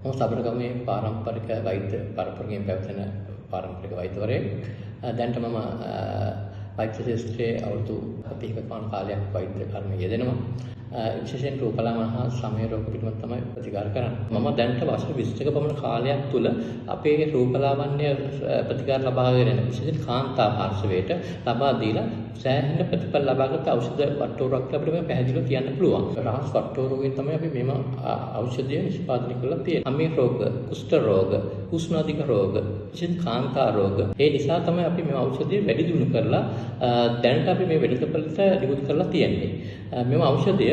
මම සබරගමේ පාරම්පරික වෛද්‍ය පරපුරකින් පැවතෙන පාරම්පරික වෛද්‍යවරයෙක්. දැනට මම වෛද්‍ය ශාස්ත්‍රයේ අවුරුදු 40ක පමණ කාලයක් වෛද්‍ය කර්මයේ යෙදෙනවා. විශේෂයෙන් රූපලාවන්‍ය හා සමය රෝග පිළිබඳව තමයි ප්‍රතිකාර කරන්නේ. මම දැනට වසර 20ක පමණ කාලයක් තුල අපේ රූපලාවන්‍ය ප්‍රතිකාර ලබාගෙන යන විශේෂයෙන් කාන්තා පාර්ශවයට ලබා දීලා සෑහෙන ප්‍රතිඵල ලබාගත් ඖෂධ වට්ටෝරුවක් අපිට මේ පැහැදිලිව කියන්න පුළුවන්. රහස් වට්ටෝරුවෙන් තමයි අපි මෙම ඖෂධය නිෂ්පාදනය කරලා තියෙන්නේ. අමේ රෝග, කුෂ්ඨ රෝග, උෂ්ණාධික රෝග, විශේෂයෙන් කාන්තා රෝග. ඒ නිසා තමයි අපි මේ ඖෂධය වැඩි දියුණු කරලා දැනට අපි මේ වෙළඳපළට නිකුත් කරලා තියෙන්නේ. මෙම ඖෂධය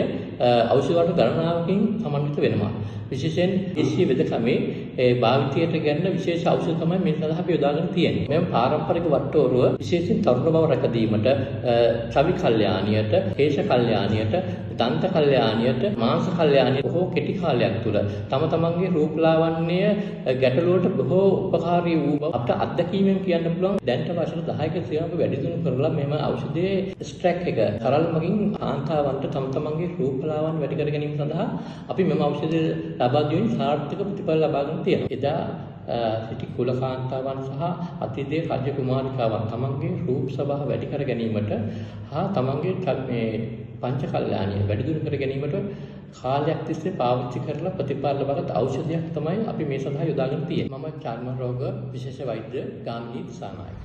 ඖෂධ වර්ග ගණනාවකින් සමන්විත වෙනවා. විශේෂයෙන් දේශීය වෙදකමේ භාවිතයට ගන්න විශේෂ ඖෂධ තමයි මේ සඳහා අපි යොදාගෙන තියෙන්නේ. මෙම පාරම්පරික වට්ටෝරුව විශේෂයෙන් තරුණ බව රැක දීමට, ඡවි කල්යාණියට, කේශ කල්යාණියට, දන්ත කල්යාණියට, මාංශ කල්යාණියට බොහෝ කෙටි කාලයක් තුල තම තමන්ගේ රූපලාවන්‍ය ගැටලුවට බොහෝ උපකාරී වූ බව අපට අත්දැකීමෙන් කියන්න පුළුවන්. දැනට වසර 10ක සියයක වැඩි දියුණු කරලා මෙම ඖෂධයේ ස්ට්‍රැක් එක සරල මගින් කාන්තාවන්ට තම තමන්ගේ රූපලාවන් වැඩි කර ගැනීම සඳහා අපි මෙම ඖෂධය ලබා දීමින් සාර්ථක ප්‍රතිඵල ලබාගෙන තියෙනවා. එදා සිටි කුල කාන්තාවන් සහ අතිදේ රජ කුමාරිකාවන් තමන්ගේ රූප සභාව වැඩි කර ගැනීමට හා තමන්ගේ මේ පංච කල්යාණිය වැඩි දියුණු කර ගැනීමට කාලයක් තිස්සේ පාවිච්චි කරලා ප්‍රතිඵල ලබාගත් ඖෂධයක් තමයි අපි මේ සඳහා යොදාගෙන තියෙන්නේ. මම චර්ම රෝග විශේෂ වෛද්‍ය ගාමිණී දිසානායක.